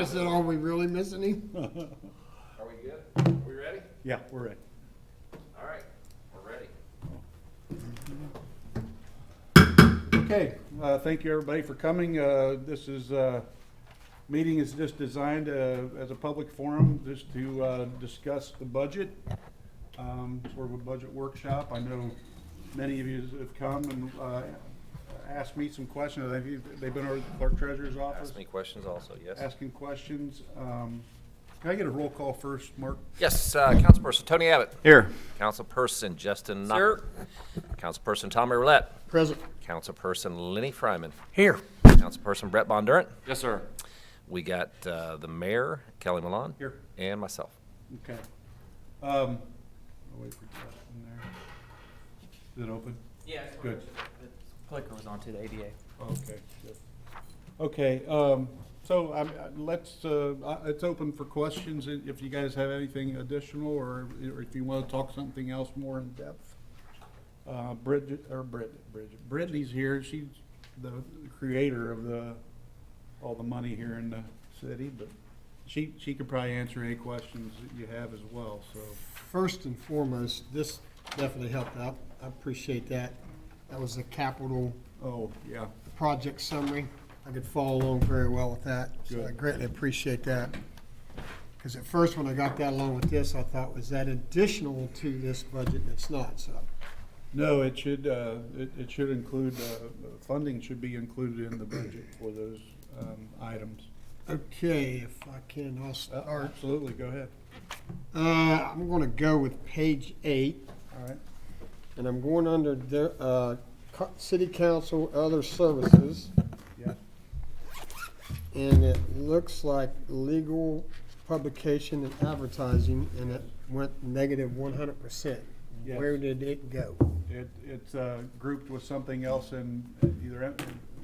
I said, are we really missing him? Are we good? Are we ready? Yeah, we're ready. All right, we're ready. Okay, thank you everybody for coming. This meeting is just designed as a public forum just to discuss the budget, sort of a budget workshop. I know many of you have come and asked me some questions. They've been over to the clerk treasurer's office. Ask me questions also, yes. Asking questions. Can I get a roll call first, Mark? Yes, Councilperson Tony Abbott. Here. Councilperson Justin Knocker. Councilperson Tommy Roulette. Present. Councilperson Lenny Fryman. Here. Councilperson Brett Bondurant. Yes, sir. We got the mayor, Kelly Milan. Here. And myself. Okay. I'll wait for Justin there. Is it open? Yeah, it's Good. The clicker was onto the ADA. Okay, good. Okay, so it's open for questions if you guys have anything additional or if you want to talk something else more in depth. Brittany's here. She's the creator of all the money here in the city, but she could probably answer any questions that you have as well, so. First and foremost, this definitely helped out. I appreciate that. That was a capital Oh, yeah. project summary. I could follow along very well with that. So I Good. greatly appreciate that. Because at first, when I got that along with this, I thought, was that additional to this budget? And it's not, so. No, it should include, funding should be included in the budget for those items. Okay, if I can, I'll start. Absolutely, go ahead. I'm going to go with page 8, All right. and I'm going under the city council other services, Yeah. and it looks like legal publication and advertising, and it went negative 100%. Yes. Where did it go? It's grouped with something else in either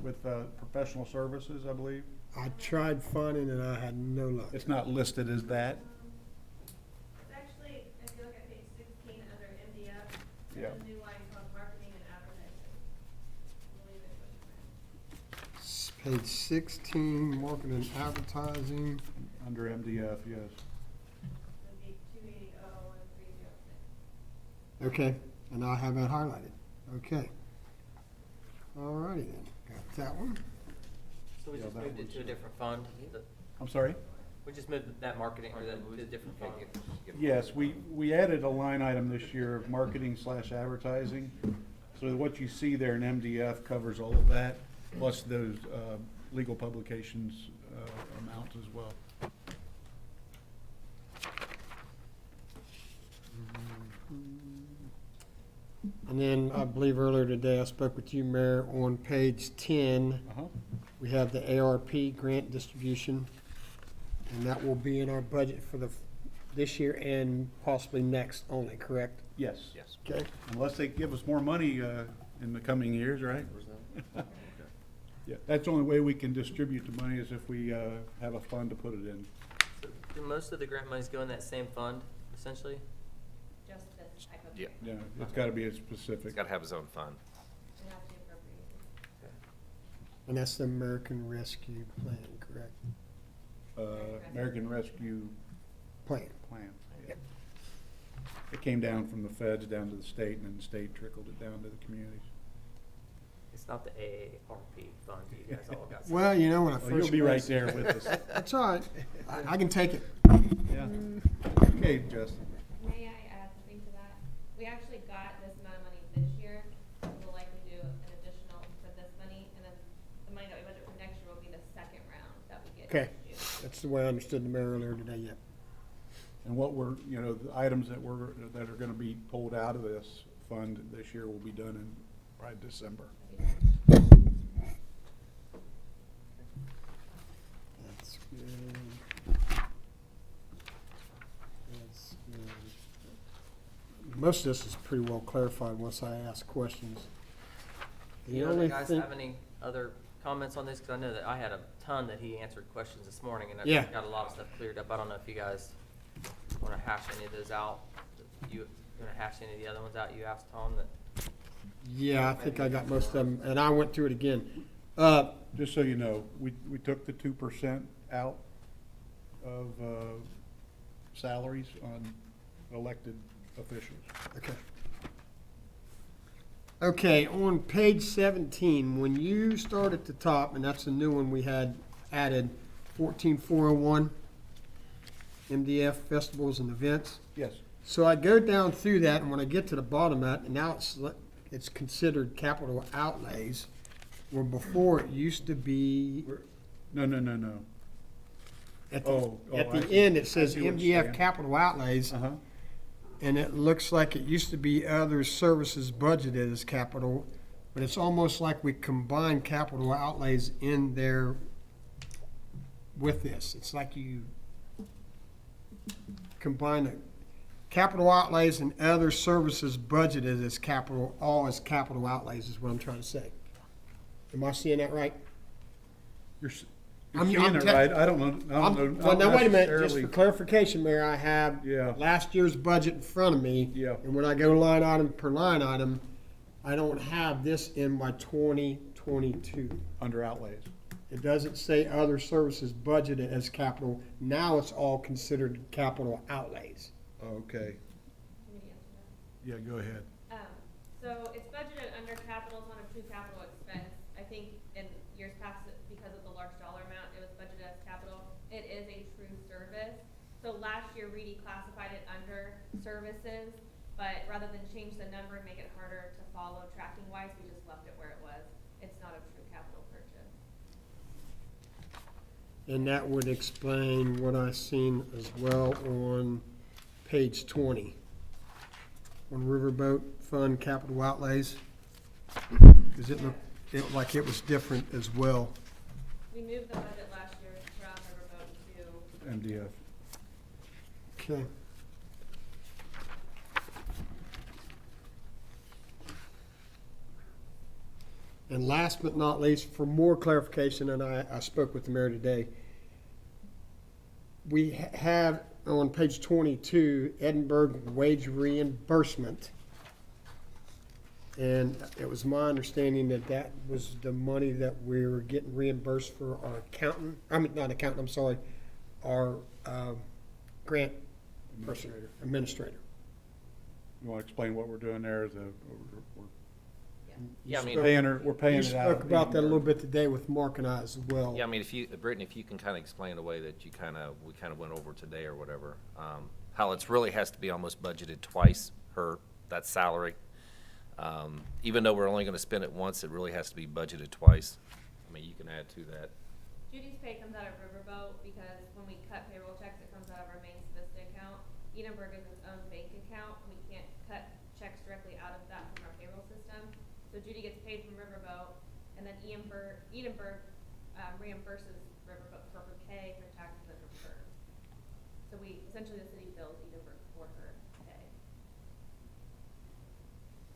with professional services, I believe. I tried finding and I had no luck. It's not listed as that. It's actually, if you look at page 16 under MDF, Yeah. there's a new line called marketing and advertising. I believe it was It's page 16, marketing and advertising. Under MDF, yes. would be 280 and 306. Okay, and I have that highlighted. Okay. All righty then. Got that one. So we Yeah, just that moved it was- to a different fund? I'm sorry? We just moved that marketing or that to a different fund? Yes, we added a line item this year of marketing/advertising. So what you see there in MDF covers all of that, plus those legal publications amounts as well. And then I believe earlier today I spoke with you, Mayor, on page 10. Uh-huh. We have the ARP grant distribution, and that will be in our budget for this year and possibly next only, correct? Yes. Yes. Okay. Unless they give us more money in the coming years, right? Yeah, that's the only way we can distribute the money is if we have a fund to put it in. Do most of the grant monies go in that same fund, essentially? Just this type of. Yeah. Yeah, it's gotta be a He's specific. got to have his own fund. It has to be appropriated. And that's the American Rescue Plan, correct? American Rescue Plan. Plan. Yeah. It came down from the feds down to the state, and then the state trickled it down to the communities. It's not the AARP fund you guys all got. Well, you know, when I Well, first. you'll be right glanced- there with us. That's all right. I can take it. Yeah. Okay, Justin. May I add something to that? We actually got this amount of money this year. We'll likely do an additional for this money, and then the money that we budget for next year will be the second round that we get. Okay. in June. That's the way I understood the mayor earlier today, yeah. And what the items that are gonna be pulled out of this fund this year will be done in by December. That's good. That's good. Most of this is pretty well clarified once I ask questions. Do The you only guys thing, have any other comments on this? Because I know that I had a ton that he answered questions this morning, and I Yeah. got a lot of stuff cleared up. I don't know if you guys want to hash any of those out. You want to hash any of the other ones out you asked Tom that? yeah, I think I got most of them, and I went through it again. Just so you know, we took the 2% out of salaries on elected officials. Okay. Okay, on page 17, when you start at the top, and that's the new one we had added, 14401, MDF festivals and events. Yes. So I go down through that, and when I get to the bottom of it, and now it's considered capital outlays, where before it used to be, No. at Oh, at I the see. end, it I says see what you're MDF saying. capital outlays, Uh-huh. and it looks like it used to be other services budgeted as capital, but it's almost like we combine capital outlays in there with this. It's like you combine it. Capital outlays and other services budgeted as capital, all as capital outlays is what I'm trying to say. Am I seeing that right? You're I'm seeing it te- right. I don't know. I don't know. Well, now, wait a minute, just necessarily- for clarification, Mayor, I have Yeah. last year's budget in front of me. Yeah. And when I go line item per line item, I don't have this in my 2022. Under outlays. It doesn't say other services budgeted as capital. Now it's all considered capital outlays. Okay. Can we answer that? Yeah, go ahead. So it's budgeted under capital, it's not a true capital expense. I think in years past, because of the large dollar amount, it was budgeted as capital. It is a true service. So last year, we declassified it under services, but rather than change the number and make it harder to follow tracking wise, we just left it where it was. It's not a true capital purchase. And that would explain what I've seen as well on page 20. On Riverboat Fund capital outlays. Because it looked like it was different as well. We moved the budget last year from Riverboat to MDF. Okay. And last but not least, for more clarification, and I spoke with the mayor today, we have on page 22, Edinburgh wage reimbursement. And it was my understanding that that was the money that we were getting reimbursed for our accountant, not accountant, I'm sorry, our grant person, administrator. You want to explain what we're doing there as Yeah, I mean, we're paying You it out. spoke about that a little bit today with Mark and I as well. yeah, I mean, Brittany, if you can kind of explain the way that we kind of went over today or whatever, how it's really has to be almost budgeted twice, that salary. Even though we're only going to spend it once, it really has to be budgeted twice. I mean, you can add to that. Judy's pay comes out of Riverboat because when we cut payroll checks, it comes out of our main Vista account. Edinburgh is its own bank account. We can't cut checks directly out of that from our payroll system. So Judy gets paid from Riverboat, and then Edinburgh reimburses Riverboat for her pay, her taxes, and her PERS. So essentially the city bills Edinburgh for her pay.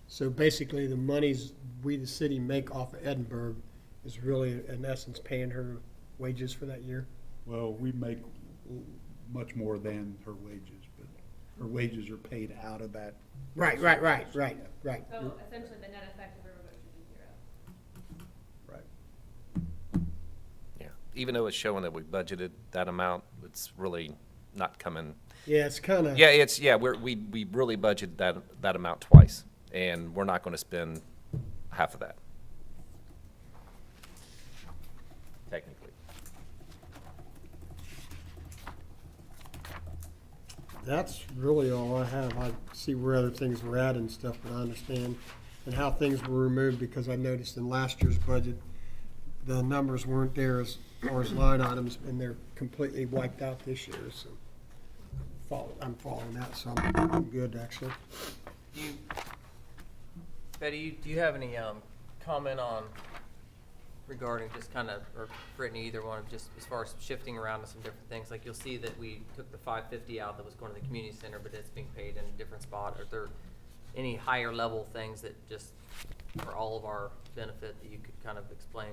So basically, the monies we, the city, make off of Edinburgh is really, in essence, paying her wages for that year? Well, we make much more than her wages, but her wages are paid out of that. Right. So essentially the net effect of Riverboat should be zero. Right. Yeah, even though it's showing that we budgeted that amount, it's really not coming. Yeah, it's kind of. Yeah, we really budgeted that amount twice, and we're not going to spend half of that. Technically. That's really all I have. I see where other things were added and stuff, but I understand, and how things were removed, because I noticed in last year's budget, the numbers weren't there as far as line items, and they're completely wiped out this year, so I'm following that, so I'm good, actually. Betty, do you have any comment on regarding just kind of, or Brittany, either one, of just as far as shifting around to some different things? Like you'll see that we took the $550 out that was going to the community center, but it's being paid in a different spot. Are there any higher level things that just for all of our benefit that you could kind of explain?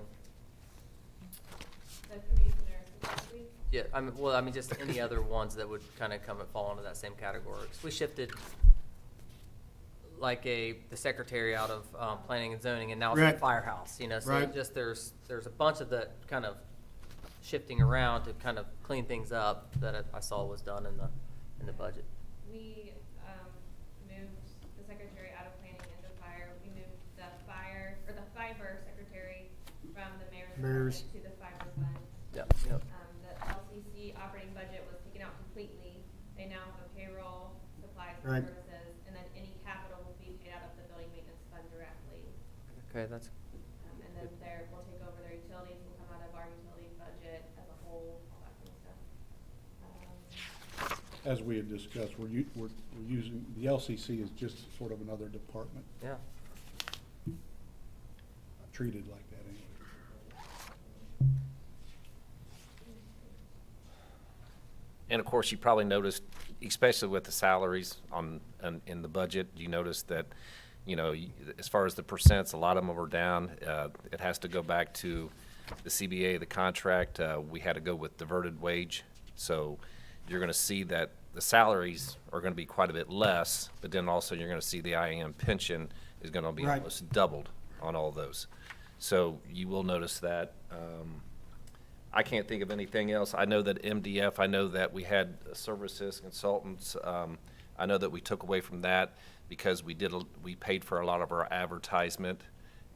The community center specifically. Yeah, I mean, just any other ones that would kind of come and fall into that same category. 'Cause we shifted like the secretary out of planning and zoning, and now it's Right. the firehouse, you know, so Right. just there's a bunch of the kind of shifting around to kind of clean things up that I saw was done in the budget. We, moved the secretary out of planning into fire. We moved the fire, or the fiber secretary from the mayor's department to the fiber fund. Yep. The LCC operating budget was taken out completely. They now have a payroll, supplies, Right. and services, and then any capital will be paid out of the building maintenance fund directly. Okay, that's, And then we'll take over their utilities, will come out of our utility budget as a whole, all that kind of stuff. As we had discussed, we're using, the LCC is just sort of another department, yeah. treated like that anyway. And of course, you probably noticed, especially with the salaries in the budget, you noticed that, you know, as far as the percents, a lot of them were down. It has to go back to the CBA, the contract. We had to go with diverted wage. So you're going to see that the salaries are going to be quite a bit less, but then also you're going to see the IAM pension is going to be Right. almost doubled on all those. So you will notice that. I can't think of anything else. I know that MDF, I know that we had services, consultants. I know that we took away from that because we paid for a lot of our advertisement,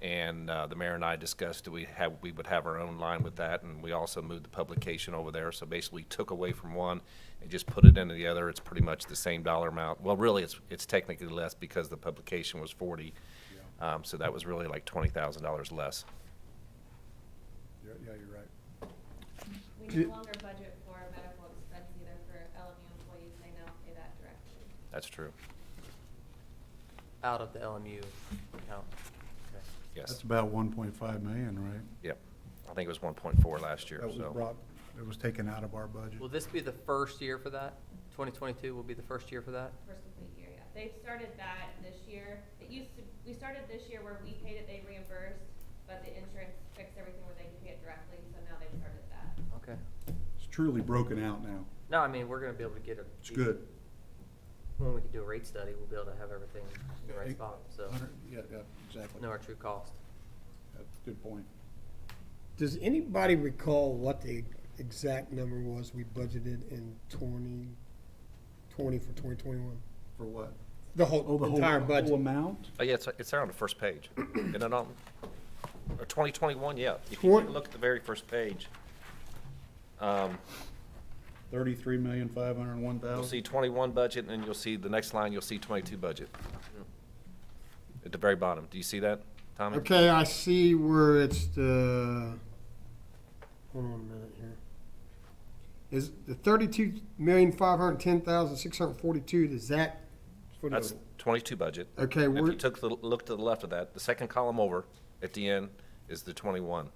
and the mayor and I discussed that we would have our own line with that, and we also moved the publication over there. So basically, we took away from one and just put it into the other. It's pretty much the same dollar amount. Well, really, it's technically less because the publication was 40. So that was really like $20,000 less. Yeah, you're right. We Did- no longer budget for medical expense either for LMU employees, they now pay that directly. That's true. Out of the LMU account. Okay. Yes. That's about 1.5 million, right? Yep. I think it was 1.4 last year, That was so. brought, it was taken out of our budget. Will this be the first year for that? 2022 will be the first year for that? First complete year, yeah. They've started that this year. We started this year where we paid it, they reimbursed, but the insurance fixed everything where they could pay it directly, so now they've started that. Okay. It's truly broken out now. No, I mean, we're gonna be able to get a. It's good. When we can do a rate study, we'll be able to have everything in the right spot, so Yeah, exactly. know our true cost. That's a good point. Does anybody recall what the exact number was we budgeted in 2020 for 2021? For what? The whole, entire Whole budget. amount? Oh, yeah, it's there on the first page. Isn't it on, or 2021, yeah. If you Twen- look at the very first page, 33,501,000. you'll see 21 budget, and then you'll see the next line, you'll see 22 budget. At the very bottom. Do you see that, Tommy? Okay, I see where it's the, hold on a minute here. Is the 32,510,642, is that for That's the, 22 budget. okay, If you we're, look to the left of that, the second column over, at the end, is the 21.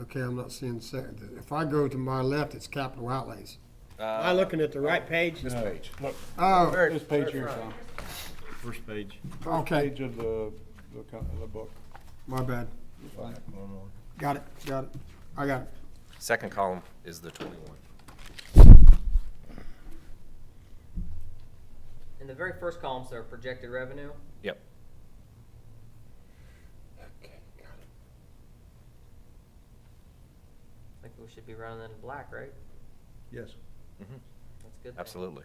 okay, I'm not seeing the second. If I go to my left, it's capital outlays. Am I Uh, looking at the right page? This page. Look, Oh, this page here, Tom. First page. okay, Page of the book. my bad. Fine. Got it, I got it. Second column is the 21. In the very first columns are projected revenue. Yep. Okay, got it. I think we should be running that in black, right? Yes. Mhm. That's good. Absolutely.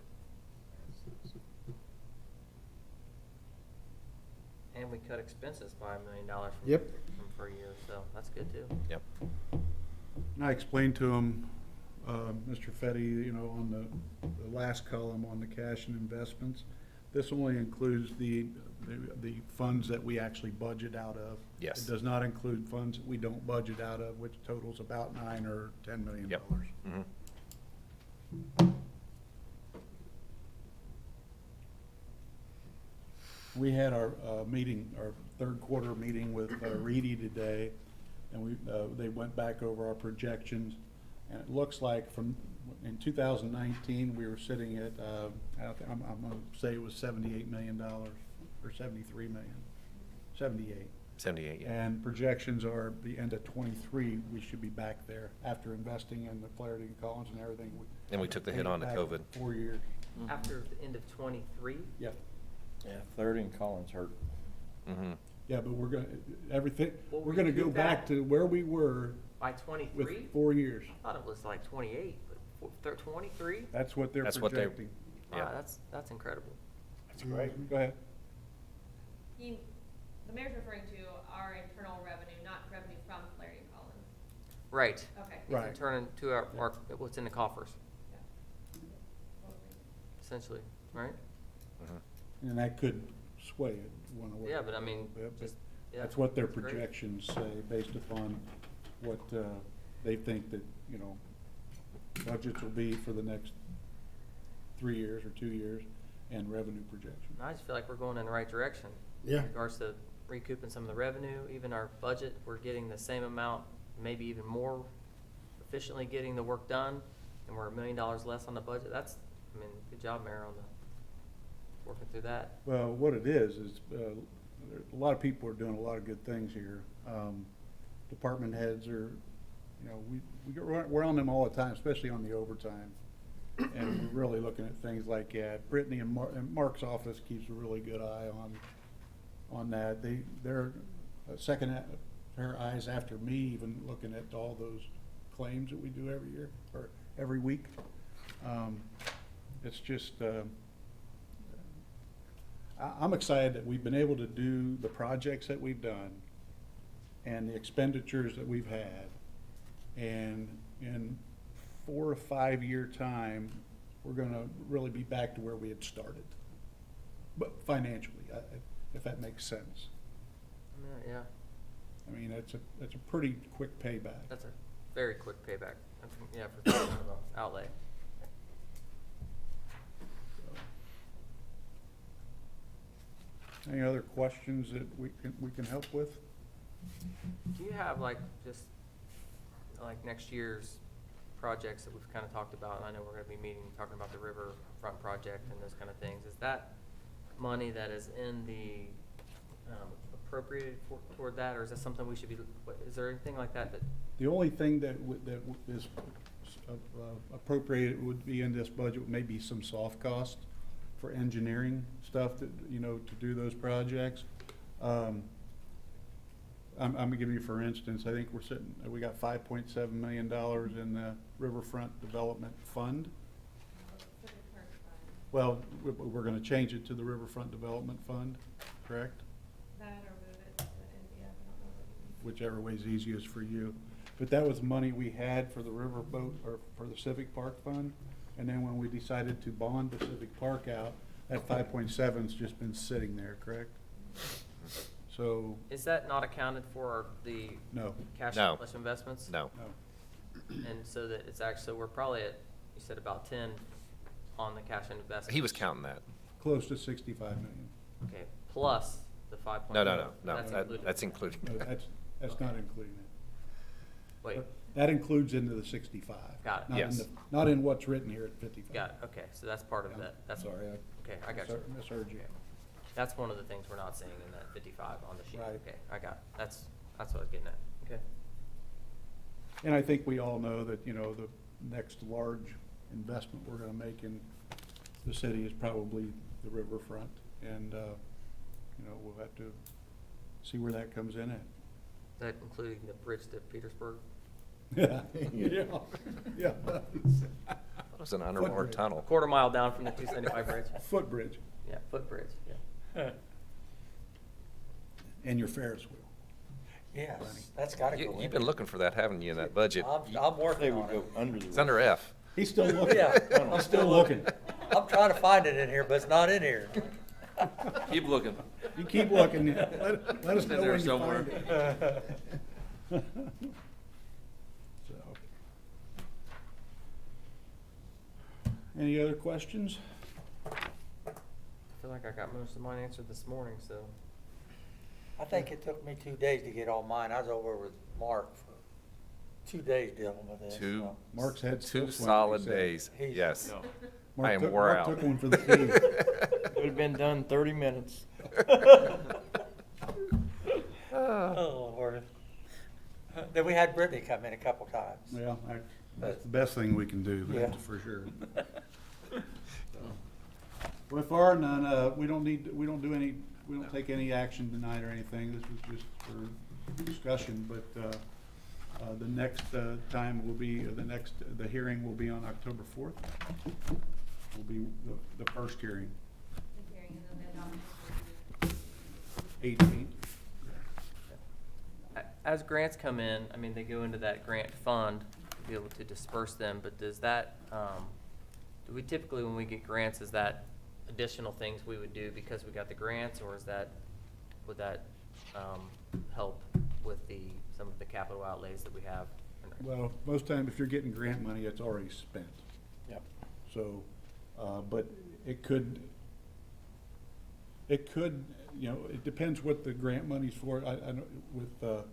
And we cut expenses by $1 million from Yep. per year, so that's good too. Yep. And I explained to him, Mr. Fetty, you know, on the last column on the cash and investments, this only includes the funds that we actually budget out of. Yes. It does not include funds that we don't budget out of, which totals about $9 or $10 million. Yep. Mhm. We had our meeting, our third quarter meeting with Reedy today, and they went back over our projections, and it looks like in 2019, we were sitting at, I'm gonna say it was $78 million, or 73 million, 78. 78, yeah. And projections are the end of '23, we should be back there after investing in the Flaherty and Collins and everything. And we took the hit on the Back COVID. 4 years. After the end of 23, Yeah. Yeah, Flaherty and Collins hurt. Mhm. Yeah, but we're gonna, everything, What we're were gonna you go back at? to where we were By 23? with 4 years. I thought it was like 28, but 23? That's what they're That's what they- projecting. Yeah. Wow, that's incredible. That's great. Go ahead. The mayor's referring to our internal revenue, not revenue from Clarion Collins. Right. Okay. Right. It's turning to our, what's in the coffers, Yeah. essentially, right? And that could sway it one way. Yeah, but I mean, a little bit, but just, yeah. That's what their that's great. projections say, based upon what they think that, you know, budgets will be for the next 3 years or 2 years, and revenue projection. I just feel like we're going in the right direction. Yeah. In regards to recouping some of the revenue, even our budget, we're getting the same amount, maybe even more efficiently getting the work done, and we're $1 million less on the budget. That's, I mean, good job, Mayor, on the, working through that. Well, what it is a lot of people are doing a lot of good things here. Department heads are, you know, we're on them all the time, especially on the overtime. And we're really looking at things like that. Brittany and Mark's office keeps a really good eye on that. They're a second pair of eyes after me, even looking at all those claims that we do every year, or every week. It's just, I'm excited that we've been able to do the projects that we've done and the expenditures that we've had. And in 4 or 5 year time, we're gonna really be back to where we had started. But financially, if that makes sense. Yeah, I mean, that's a pretty quick payback. that's a very quick payback. Yeah, for the outlay. Any other questions that we can help with? Do you have like, just, like next year's projects that we've kind of talked about? I know we're gonna be meeting, talking about the riverfront project and those kind of things. Is that money that is in the, appropriated toward that, or is that something we should be, is there anything like that that? The only thing that is appropriated would be in this budget, maybe some soft cost for engineering stuff that, you know, to do those projects. I'm gonna give you, for instance, I think we got $5.7 million in the Riverfront Development Fund. Well, we're gonna change it to the Riverfront Development Fund, correct? That or move it to India, I don't know what you mean. Whichever way's easiest for you. But that was money we had for the riverboat, or for the Civic Park Fund. And then when we decided to bond the Civic Park out, that 5.7's just been sitting there, correct? So, Is that not accounted for the no, cash No. plus investments? No. no. And so that it's actually, so we're probably at, you said about 10 on the cash and investments. He was counting that. Close to 65 million. Okay, plus the 5. No, That's included. that's including. No, that's not including it. Wait, That includes into the 65. Got it. Not in Yes. not in what's written here at 55. got it, okay, so that's part of Yeah. that, that's. Sorry, Okay, I got you. misheard you. Okay. That's one of the things we're not seeing in that 55 on the sheet. Right. Okay, I got it. That's what I was getting at. Okay. And I think we all know that, you know, the next large investment we're gonna make in the city is probably the riverfront. And, you know, we'll have to see where that comes in at. That including the bridge to Petersburg? Yeah, yeah, yeah. It was an underwater Footbridge. tunnel. A quarter mile down from the 275 bridge. Footbridge Yeah, footbridge, yeah. and your Ferris wheel. Yes, that's gotta go in. You've been looking for that, haven't you, in that budget? I'm They working would on go it. under the. It's under F. He's still looking. Yeah, I'm still looking. I'm trying to find it in here, but it's not in here. Keep looking. You keep looking. Let us It's know in there when you somewhere. find it. So. Any other questions? I feel like I got most of mine answered this morning, so. I think it took me 2 days to get all mine. I was over with Mark for 2 days dealing with this. Two, so. Mark's head still two swimming, he solid said. days, He's- yes. Mark I am took- wore Mark out. took one for the team. Would have been done 30 minutes. Oh, Lord. Then we had Brittany come in a couple times. Well, that's the best thing we can do, Yeah. that's for sure. Well, if our none, we don't take any action tonight or anything. This was just for discussion, but, The next time will be, the hearing will be on October 4th. Will be the first hearing, The hearing and then the adoption. 18th. As grants come in, I mean, they go into that grant fund to be able to disperse them, but does that, do we typically, when we get grants, is that additional things we would do because we got the grants, or is that, would that, help with some of the capital outlays that we have? Well, most time if you're getting grant money, it's already spent. Yep. So, but it could, you know, it depends what the grant money's for. I don't, with,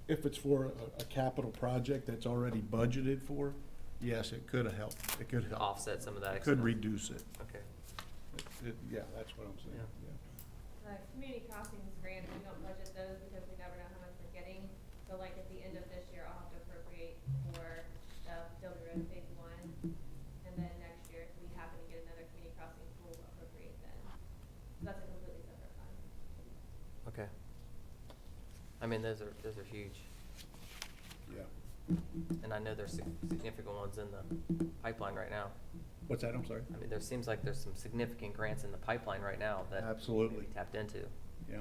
if it's for a capital project that's already budgeted for, yes, it could have helped. It could To help. offset some of that It expense? could reduce it. Okay. Yeah, that's what I'm saying, Yeah. yeah. Community crossings grants, we don't budget those because we never know how much we're getting. So like at the end of this year, I'll have to appropriate for the Doby Road Phase 1. And then next year, if we happen to get another community crossing, we'll appropriate then. So that's a completely separate fund. Okay. I mean, those are huge, Yeah. and I know there's significant ones in the pipeline right now. What's that? I'm sorry? I mean, there seems like there's some significant grants in the pipeline right now that Absolutely. we tapped into. Yeah.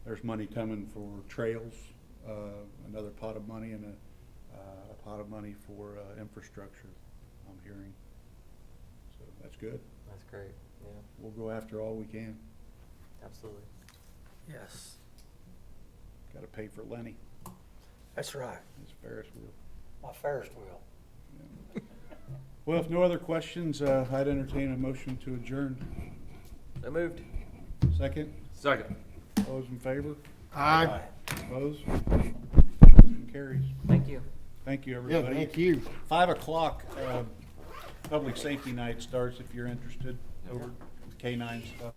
There's money coming for trails, another pot of money, and a pot of money for infrastructure, I'm hearing. So that's good. That's great, yeah, We'll go after all we can. absolutely. Yes, Got to pay for Lenny, that's right. his Ferris wheel. My Ferris wheel. Yeah. Well, if no other questions, I'd entertain a motion to adjourn. So moved. Second? Second. All those in favor? Aye. Opposed? Motion carries. Thank you. Thank you, Yeah, everybody. thank you. 5 o'clock, public safety night starts if you're interested, over K-9 stuff.